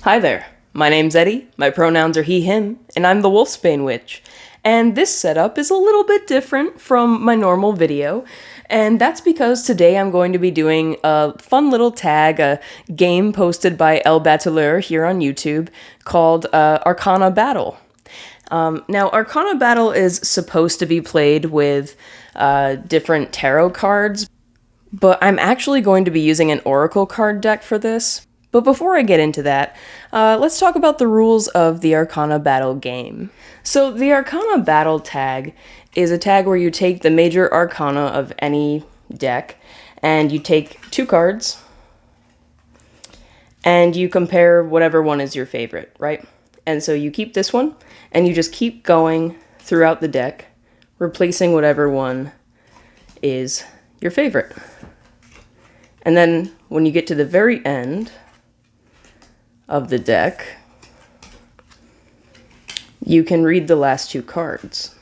Hi there, my name's Eddie, my pronouns are he, him, and I'm the Wolfsbane Witch. And this setup is a little bit different from my normal video, and that's because today I'm going to be doing a fun little tag, a game posted by El Battleur here on YouTube called Arcana Battle. Now, Arcana Battle is supposed to be played with different tarot cards, but I'm actually going to be using an oracle card deck for this. But before I get into that, let's talk about the rules of the Arcana Battle game. So the Arcana Battle tag is a tag where you take the major arcana of any deck, and you take 2 cards, and you compare whatever one is your favorite, right? And so you keep this one, and you just keep going throughout the deck, replacing whatever one is your favorite. And then when you get to the very end of the deck, you can read the last 2 cards.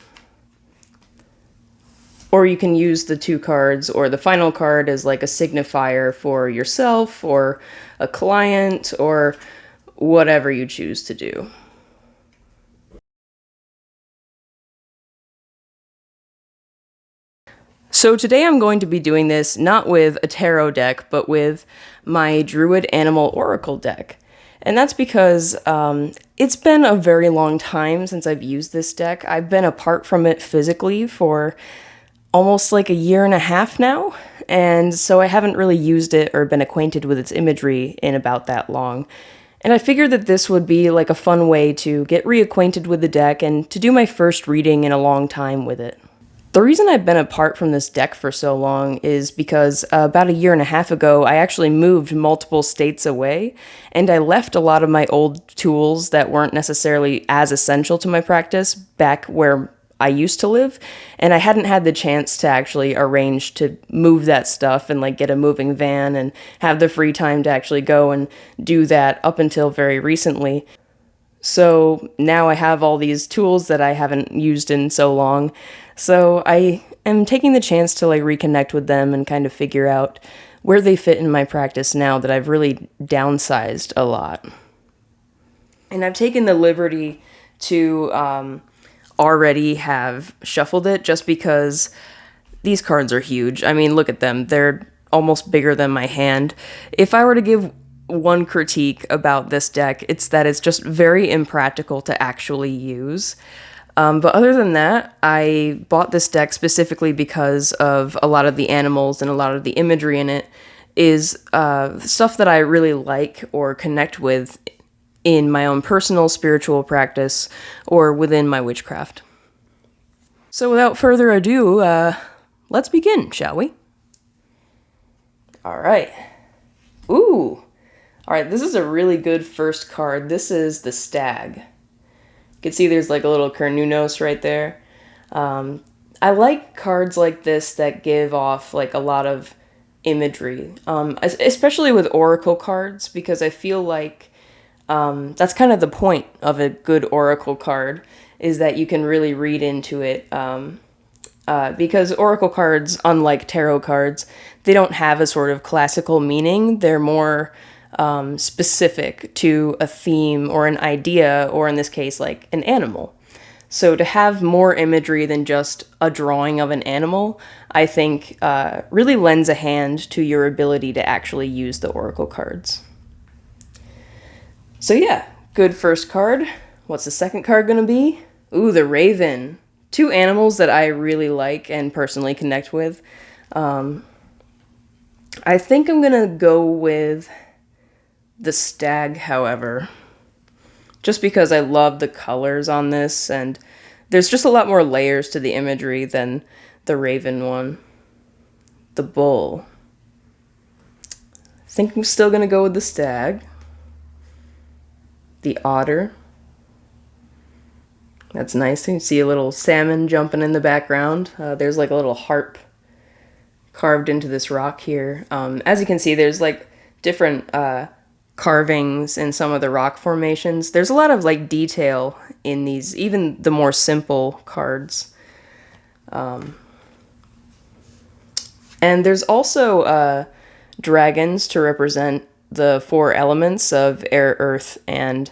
Or you can use the 2 cards or the final card as like a signifier for yourself or a client or whatever you choose to do. So today I'm going to be doing this not with a tarot deck, but with my Druid Animal Oracle deck. And that's because it's been a very long time since I've used this deck. I've been apart from it physically for almost like a year and a half now, and so I haven't really used it or been acquainted with its imagery in about that long. And I figured that this would be like a fun way to get reacquainted with the deck and to do my first reading in a long time with it. The reason I've been apart from this deck for so long is because about a year and a half ago, I actually moved multiple states away, and I left a lot of my old tools that weren't necessarily as essential to my practice back where I used to live, and I hadn't had the chance to actually arrange to move that stuff and like get a moving van and have the free time to actually go and do that up until very recently. So now I have all these tools that I haven't used in so long. So I am taking the chance to like reconnect with them and kind of figure out where they fit in my practice now that I've really downsized a lot. And I've taken the liberty to already have shuffled it just because these cards are huge. I mean, look at them. They're almost bigger than my hand. If I were to give one critique about this deck, it's that it's just very impractical to actually use. But other than that, I bought this deck specifically because of a lot of the animals and a lot of the imagery in it is stuff that I really like or connect with in my own personal spiritual practice or within my witchcraft. So without further ado, let's begin, shall we? All right. Ooh. All right, this is a really good first card. This is the Stag. You can see there's like a little Carnunos right there. I like cards like this that give off like a lot of imagery, especially with oracle cards, because I feel like that's kind of the point of a good oracle card, is that you can really read into it. Because oracle cards, unlike tarot cards, they don't have a sort of classical meaning. They're more specific to a theme or an idea, or in this case, like an animal. So to have more imagery than just a drawing of an animal, I think really lends a hand to your ability to actually use the oracle cards. So yeah, good first card. What's the second card gonna be? Ooh, the Raven. 2 animals that I really like and personally connect with. I think I'm gonna go with the Stag, however, just because I love the colors on this, and there's just a lot more layers to the imagery than the Raven one. The Bull. I think I'm still gonna go with the Stag. The Otter. That's nice. You can see a little salmon jumping in the background. There's like a little harp carved into this rock here. As you can see, there's like different carvings in some of the rock formations. There's a lot of like detail in these, even the more simple cards. And there's also dragons to represent the four elements of air, earth, and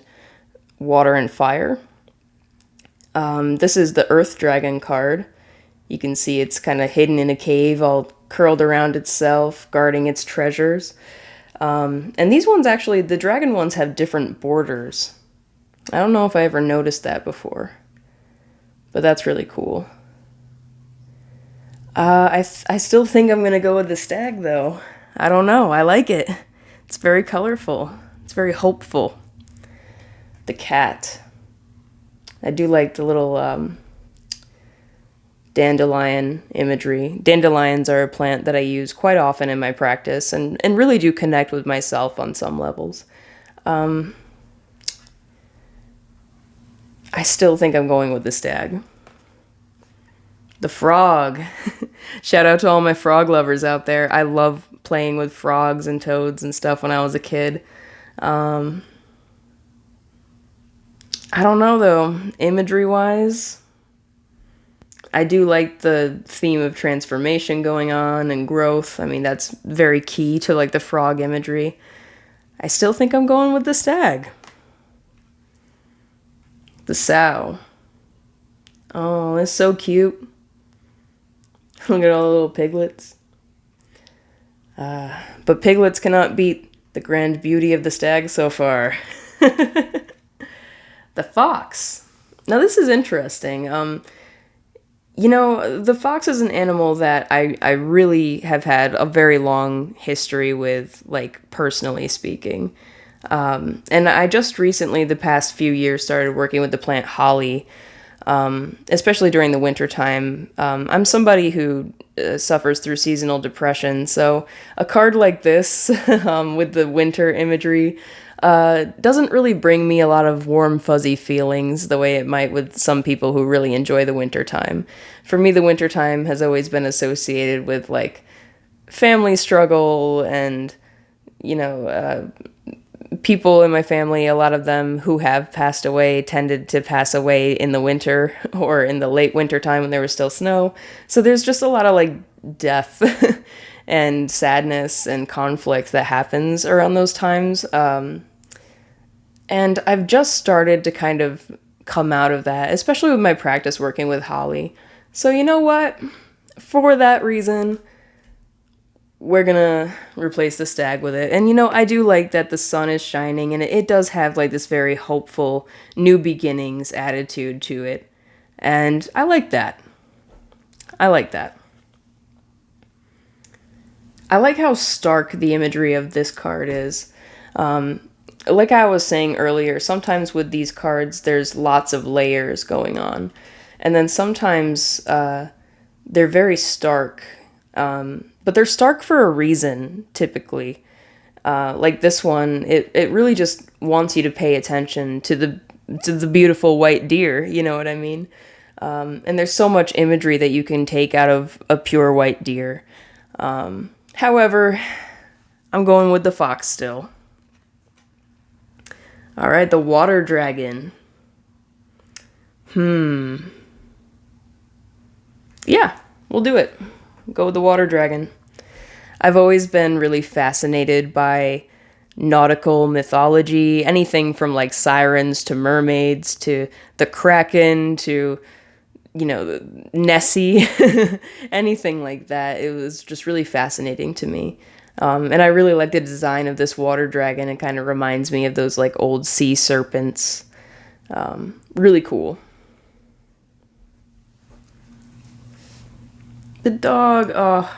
water and fire. This is the Earth Dragon card. You can see it's kind of hidden in a cave, all curled around itself, guarding its treasures. And these ones actually, the dragon ones have different borders. I don't know if I ever noticed that before, but that's really cool. I still think I'm going to go with the stag, though. I don't know. I like it. It's very colorful. It's very hopeful. The cat. I do like the little dandelion imagery. Dandelions are a plant that I use quite often in my practice and really do connect with myself on some levels. I still think I'm going with the stag. The frog. Shout out to all my frog lovers out there. I love playing with frogs and toads and stuff when I was a kid. I don't know though, imagery-wise, I do like the theme of transformation going on and growth. I mean, that's very key to like the frog imagery. I still think I'm going with the stag. The sow. Oh, it's so cute. Look at all the little piglets. But piglets cannot beat the grand beauty of the stag so far. The fox. Now this is interesting. You know, the fox is an animal that I really have had a very long history with, like, personally speaking. And I just recently, the past few years, started working with the plant holly, especially during the winter time. I'm somebody who suffers through seasonal depression, so a card like this with the winter imagery doesn't really bring me a lot of warm, fuzzy feelings the way it might with some people who really enjoy the winter time. For me, the winter time has always been associated with, like, family struggle and, you know, people in my family, a lot of them who have passed away tended to pass away in the winter or in the late winter time when there was still snow. So there's just a lot of, like, death and sadness and conflict that happens around those times. And I've just started to kind of come out of that, especially with my practice working with holly. So you know what? For that reason, we're gonna replace the stag with it. And you know, I do like that the sun is shining and it does have like this very hopeful new beginnings attitude to it. And I like that. I like that. I like how stark the imagery of this card is. Like I was saying earlier, sometimes with these cards, there's lots of layers going on. And then sometimes they're very stark. But they're stark for a reason, typically. Like this one, it really just wants you to pay attention to the beautiful white deer, you know what I mean? And there's so much imagery that you can take out of a pure white deer. However, I'm going with the fox still. All right, the water dragon. Yeah, we'll do it. Go with the water dragon. I've always been really fascinated by nautical mythology, anything from like sirens to mermaids to the Kraken to, you know, Nessie, anything like that. It was just really fascinating to me. And I really like the design of this water dragon. It kind of reminds me of those like old sea serpents. Really cool. The dog,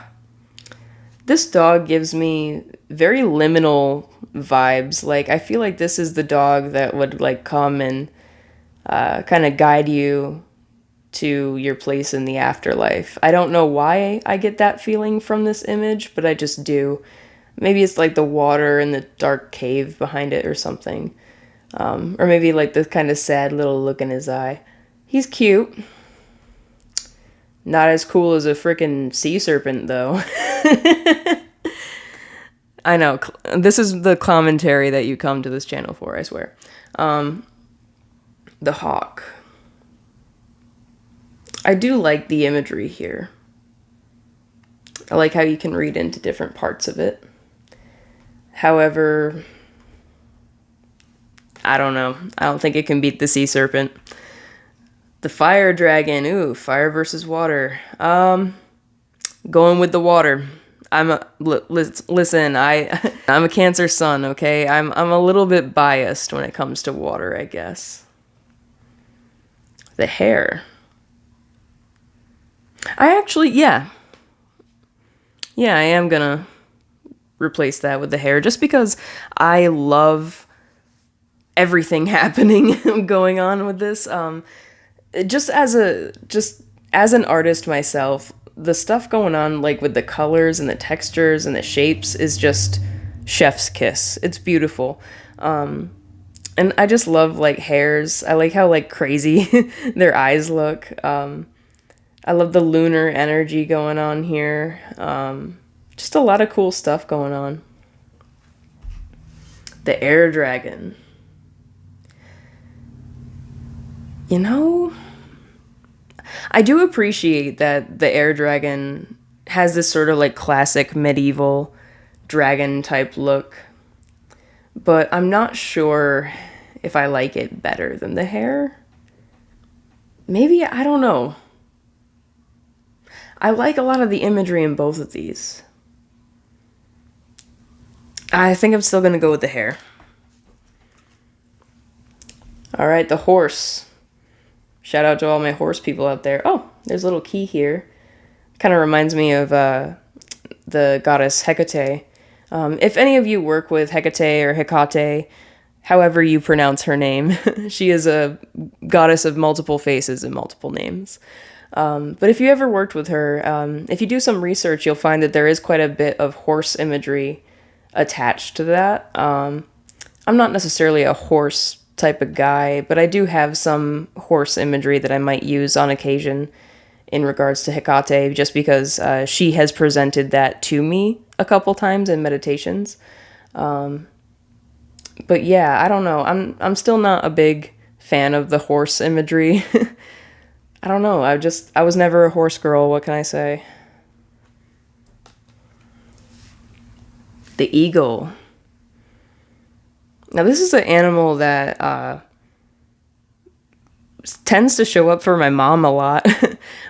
this dog gives me very liminal vibes. Like, I feel like this is the dog that would like come and kind of guide you to your place in the afterlife. I don't know why I get that feeling from this image, but I just do. Maybe it's like the water and the dark cave behind it or something. Or maybe like the kind of sad little look in his eye. He's cute. Not as cool as a frickin' sea serpent, though. I know. This is the commentary that you come to this channel for, I swear. The hawk. I do like the imagery here. I like how you can read into different parts of it. However, I don't know. I don't think it can beat the sea serpent. The fire dragon. Ooh, fire versus water. Going with the water. Listen. I'm a Cancer sun. Okay, I'm a little bit biased when it comes to water, I guess. The hare. I actually, yeah, I am gonna replace that with the hare just because I love everything happening going on with this. Just as an artist myself, the stuff going on like with the colors and the textures and the shapes is just chef's kiss. It's beautiful. And I just love like hares. I like how like crazy their eyes look. I love the lunar energy going on here. Just a lot of cool stuff going on. The air dragon. You know, I do appreciate that the air dragon has this sort of like classic medieval dragon type look, but I'm not sure if I like it better than the hare. Maybe, I don't know. I like a lot of the imagery in both of these. I think I'm still gonna go with the hare. All right, the horse. Shout out to all my horse people out there. Oh, there's a little key here. Kind of reminds me of the goddess Hecate. If any of you work with Hecate or Hecate, however you pronounce her name, she is a goddess of multiple faces and multiple names. But if you ever worked with her, if you do some research, you'll find that there is quite a bit of horse imagery attached to that. I'm not necessarily a horse type of guy, but I do have some horse imagery that I might use on occasion in regards to Hecate, just because she has presented that to me a couple times in meditations. But yeah, I don't know. I'm still not a big fan of the horse imagery. I don't know. I was never a horse girl. What can I say? The eagle. Now, this is an animal that tends to show up for my mom a lot.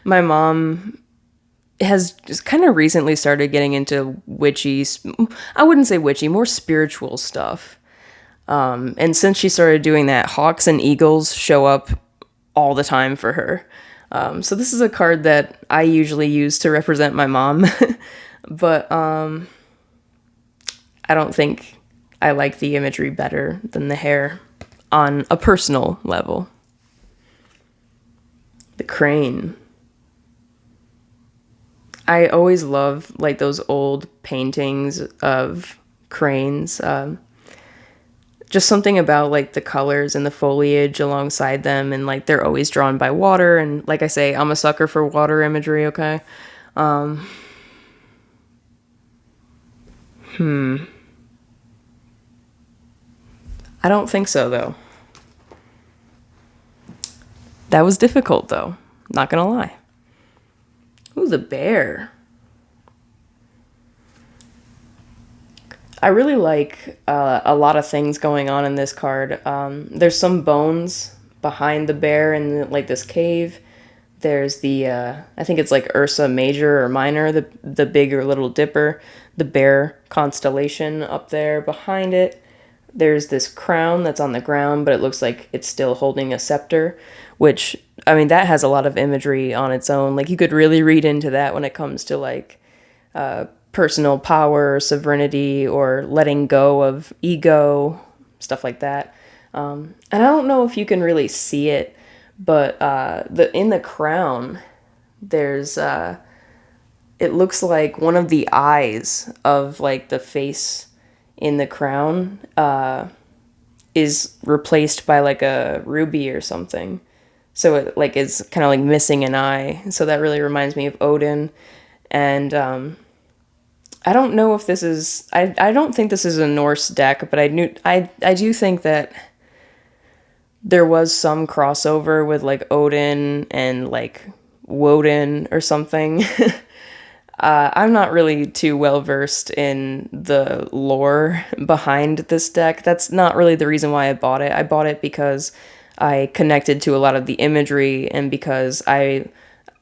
My mom has just kind of recently started getting into witchy, I wouldn't say witchy, more spiritual stuff. And since she started doing that, hawks and eagles show up all the time for her. So this is a card that I usually use to represent my mom. But I don't think I like the imagery better than the hare on a personal level. The crane. I always love like those old paintings of cranes. Just something about like the colors and the foliage alongside them, and like they're always drawn by water. And like I say, I'm a sucker for water imagery. Okay. I don't think so, though. That was difficult, though. Not gonna lie. Ooh, the bear. I really like a lot of things going on in this card. There's some bones behind the bear in like this cave. There's the I think it's like Ursa Major or Minor, the big or Little Dipper, the bear constellation up there behind it. There's this crown that's on the ground, but it looks like it's still holding a scepter, which, I mean, that has a lot of imagery on its own. Like, you could really read into that when it comes to, like, personal power, sovereignty, or letting go of ego, stuff like that. And I don't know if you can really see it, but in the crown, there's it looks like one of the eyes of like the face in the crown is replaced by like a ruby or something. So it like is kind of like missing an eye. So that really reminds me of Odin. And I don't know if this is I don't think this is a Norse deck, but I do think that there was some crossover with like Odin and like Woden or something. I'm not really too well versed in the lore behind this deck. That's not really the reason why I bought it. I bought it because I connected to a lot of the imagery and because I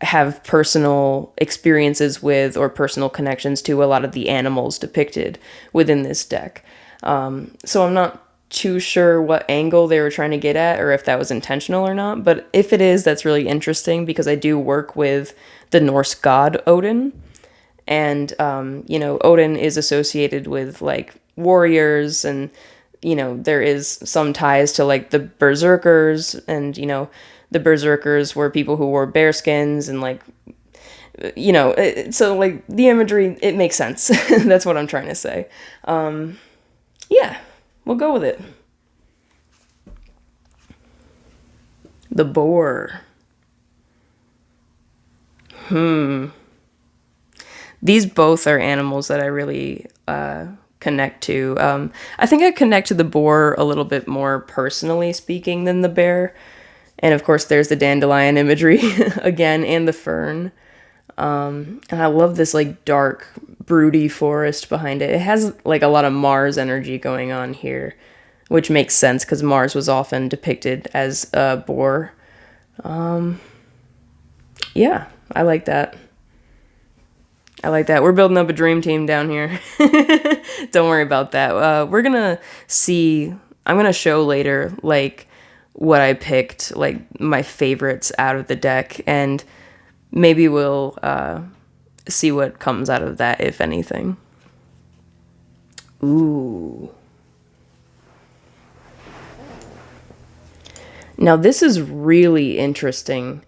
have personal experiences with or personal connections to a lot of the animals depicted within this deck. So I'm not too sure what angle they were trying to get at or if that was intentional or not. But if it is, that's really interesting because I do work with the Norse god Odin. And, Odin is associated with like warriors and, there is some ties to like the berserkers and, the berserkers were people who wore bear skins and like, so like the imagery, it makes sense. That's what I'm trying to say. Yeah, we'll go with it. The boar. These both are animals that I really connect to. I think I connect to the boar a little bit more personally speaking than the bear. And of course, there's the dandelion imagery again, and the fern. And I love this like dark, broody forest behind it. It has like a lot of Mars energy going on here, which makes sense because Mars was often depicted as a boar. Yeah, I like that. I like that. We're building up a dream team down here. Don't worry about that. We're gonna see. I'm gonna show later, like, what I picked, like, my favorites out of the deck, and maybe we'll see what comes out of that, if anything. Ooh. Now, this is really interesting.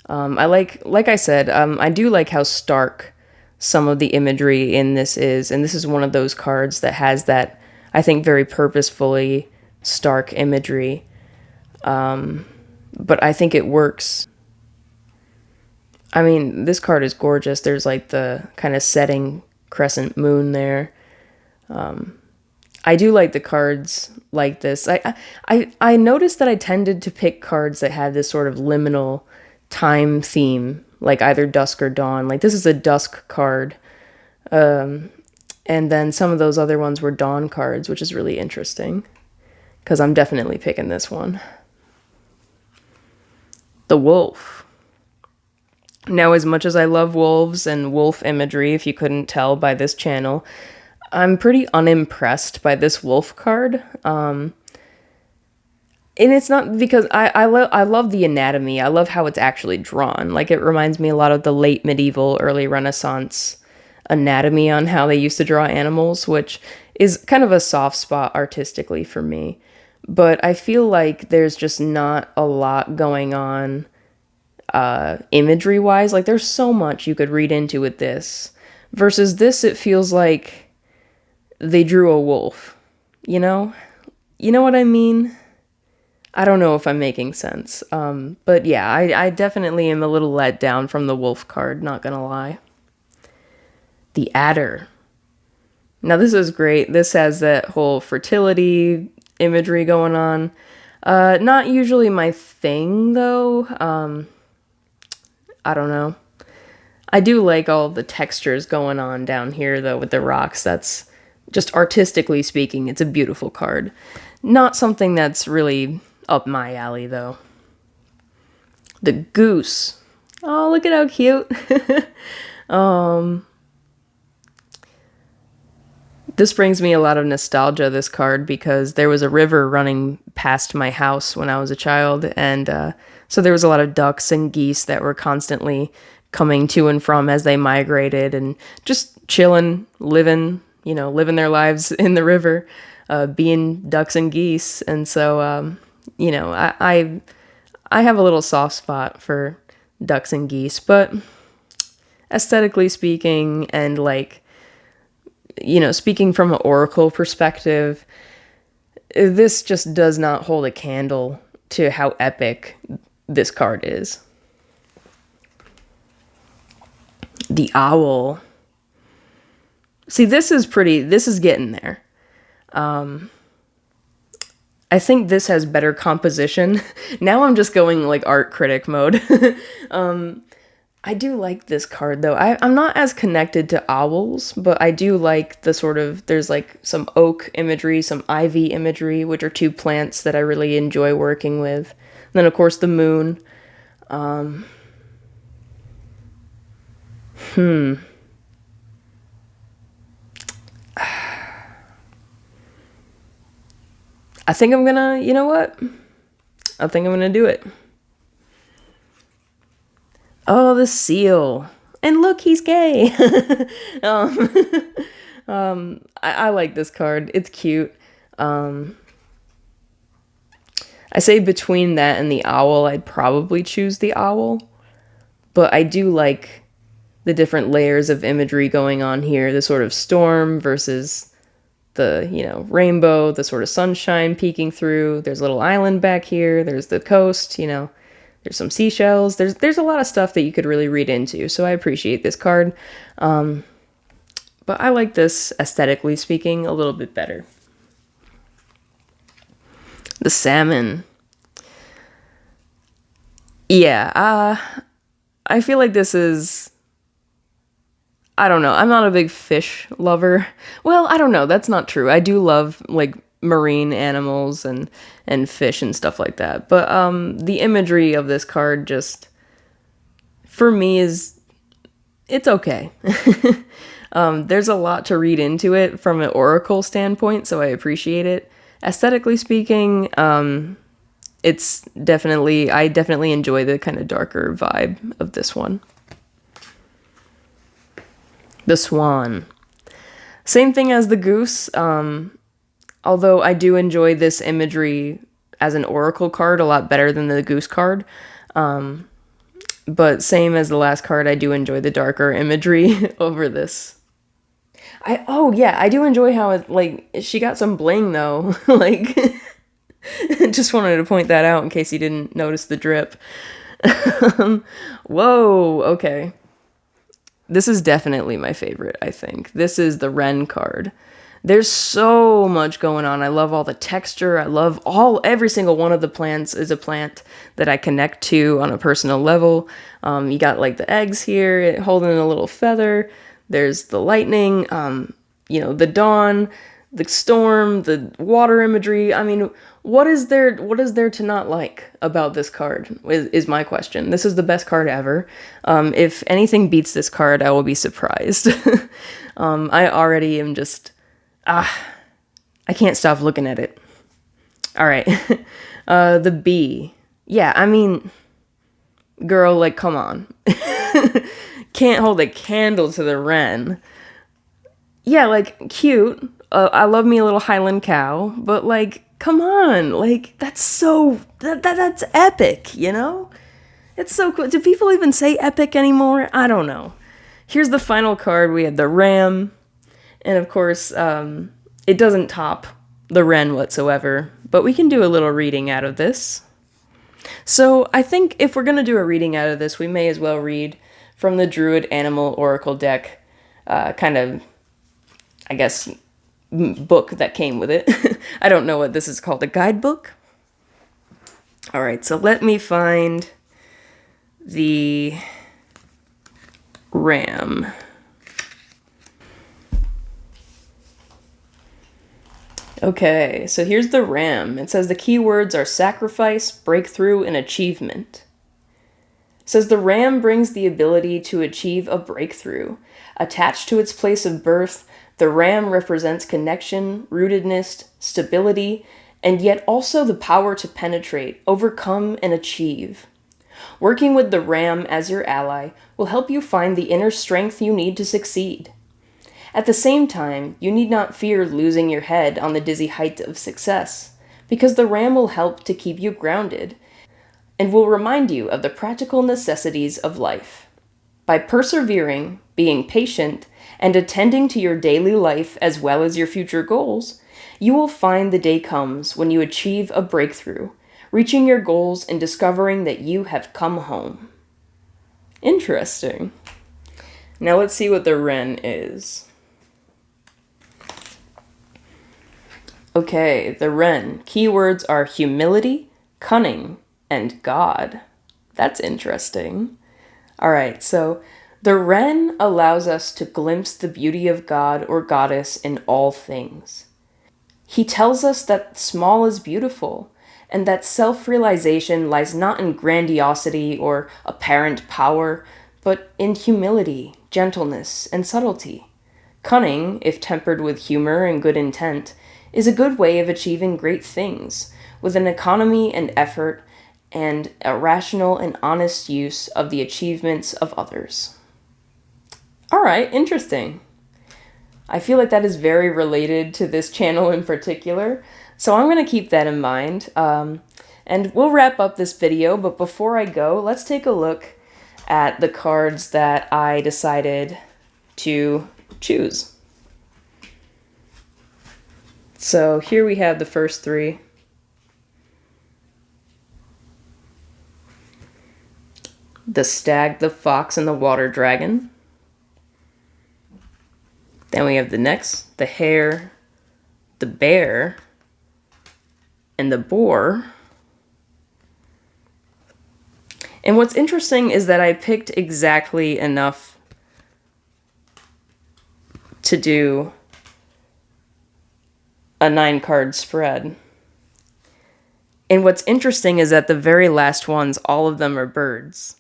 Like I said, I do like how stark some of the imagery in this is, and this is one of those cards that has that, I think, very purposefully stark imagery. But I think it works. I mean, this card is gorgeous. There's like the kind of setting crescent moon there. I do like the cards like this. I noticed that I tended to pick cards that had this sort of liminal time theme, like either dusk or dawn. Like this is a dusk card. And then some of those other ones were dawn cards, which is really interesting because I'm definitely picking this one. The wolf. Now, as much as I love wolves and wolf imagery, if you couldn't tell by this channel, I'm pretty unimpressed by this wolf card. And it's not because I love the anatomy. I love how it's actually drawn. Like, it reminds me a lot of the late medieval, early Renaissance anatomy on how they used to draw animals, which is kind of a soft spot artistically for me. But I feel like there's just not a lot going on imagery-wise. Like, there's so much you could read into with this. Versus this, it feels like they drew a wolf, you know? You know what I mean? I don't know if I'm making sense. But yeah, I definitely am a little let down from the wolf card, not gonna lie. The adder. Now this is great. This has that whole fertility imagery going on. Not usually my thing, though. I don't know. I do like all the textures going on down here, though, with the rocks. That's just artistically speaking, it's a beautiful card. Not something that's really up my alley, though. The goose. Oh, look at how cute. This brings me a lot of nostalgia, this card, because there was a river running past my house when I was a child, and so there was a lot of ducks and geese that were constantly coming to and from as they migrated and just chilling, living their lives in the river, being ducks and geese. And so, I have a little soft spot for ducks and geese, but aesthetically speaking and speaking from an oracle perspective, this just does not hold a candle to how epic this card is. The owl. See, this is getting there. I think this has better composition. Now I'm just going like art critic mode. I do like this card though. I'm not as connected to owls, but I do like the sort of, there's like some oak imagery, some ivy imagery, which are two plants that I really enjoy working with. And then of course the moon. I think I'm gonna, you know what? I think I'm gonna do it. Oh, the seal. And look, he's gay. I like this card. It's cute. I say between that and the owl, I'd probably choose the owl. But I do like the different layers of imagery going on here. The sort of storm versus the, rainbow, the sort of sunshine peeking through. There's a little island back here. There's the coast, There's some seashells. There's a lot of stuff that you could really read into. So I appreciate this card. But I like this, aesthetically speaking, a little bit better. The salmon. Yeah, I feel like this is... I don't know. I'm not a big fish lover. Well, I don't know. That's not true. I do love, like, marine animals and fish and stuff like that. But the imagery of this card just, for me, it's okay. There's a lot to read into it from an oracle standpoint, so I appreciate it. Aesthetically speaking, I definitely enjoy the kind of darker vibe of this one. The swan. Same thing as the goose, although I do enjoy this imagery as an oracle card a lot better than the goose card. But same as the last card, I do enjoy the darker imagery over this. I do enjoy how she got some bling though. Like, just wanted to point that out in case you didn't notice the drip. Whoa, okay. This is definitely my favorite, I think. This is the Wren card. There's so much going on. I love all the texture. I love every single one of the plants is a plant that I connect to on a personal level. You got like the eggs here holding a little feather. There's the lightning, the dawn, the storm, the water imagery. I mean, what is there to not like about this card is my question. This is the best card ever. If anything beats this card, I will be surprised. I already am just, I can't stop looking at it. All right. The bee. Yeah, I mean, girl, like, come on. Can't hold a candle to the wren. Yeah, like, cute. I love me a little Highland cow, but like, come on, like, that's epic, It's so cool. Do people even say epic anymore? I don't know. Here's the final card. We had the ram, and of course, it doesn't top the wren whatsoever, but we can do a little reading out of this. So I think if we're gonna do a reading out of this, we may as well read from the Druid Animal Oracle deck, kind of, I guess, book that came with it. I don't know what this is called, a guidebook? All right, so let me find the ram. Okay, so here's the ram. It says the keywords are sacrifice, breakthrough, and achievement. It says the ram brings the ability to achieve a breakthrough. Attached to its place of birth, the ram represents connection, rootedness, stability, and yet also the power to penetrate, overcome, and achieve. Working with the ram as your ally will help you find the inner strength you need to succeed. At the same time, you need not fear losing your head on the dizzy height of success, because the ram will help to keep you grounded and will remind you of the practical necessities of life. By persevering, being patient, and attending to your daily life as well as your future goals, you will find the day comes when you achieve a breakthrough, reaching your goals and discovering that you have come home. Interesting. Now let's see what the wren is. Okay, the wren. Keywords are humility, cunning, and God. That's interesting. Alright, so the wren allows us to glimpse the beauty of God or goddess in all things. He tells us that small is beautiful, and that self-realization lies not in grandiosity or apparent power, but in humility, gentleness, and subtlety. Cunning, if tempered with humor and good intent, is a good way of achieving great things, with an economy and effort, and a rational and honest use of the achievements of others. Alright, interesting. I feel like that is very related to this channel in particular, so I'm going to keep that in mind. And we'll wrap up this video, but before I go, let's take a look at the cards that I decided to choose. So here we have the first three. The stag, the fox, and the water dragon. Then we have the next, the hare, the bear, and the boar. And what's interesting is that I picked exactly enough to do a 9-card spread. And what's interesting is that the very last ones, all of them are birds.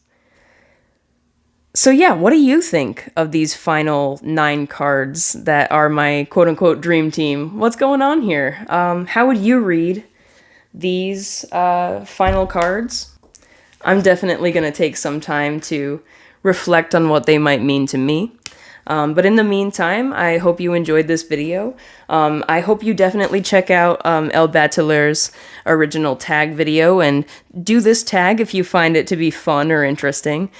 So yeah, what do you think of these final 9 cards that are my quote-unquote dream team? What's going on here? How would you read these final cards? I'm definitely going to take some time to reflect on what they might mean to me. But in the meantime, I hope you enjoyed this video. I hope you definitely check out El Batelleur's original tag video and do this tag if you find it to be fun or interesting.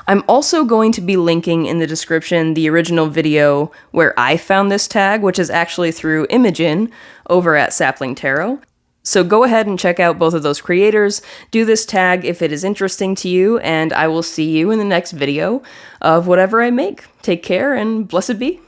I'm also going to be linking in the description the original video where I found this tag, which is actually through Imogen over at Sapling Tarot. So go ahead and check out both of those creators, do this tag if it is interesting to you, and I will see you in the next video of whatever I make. Take care and blessed be.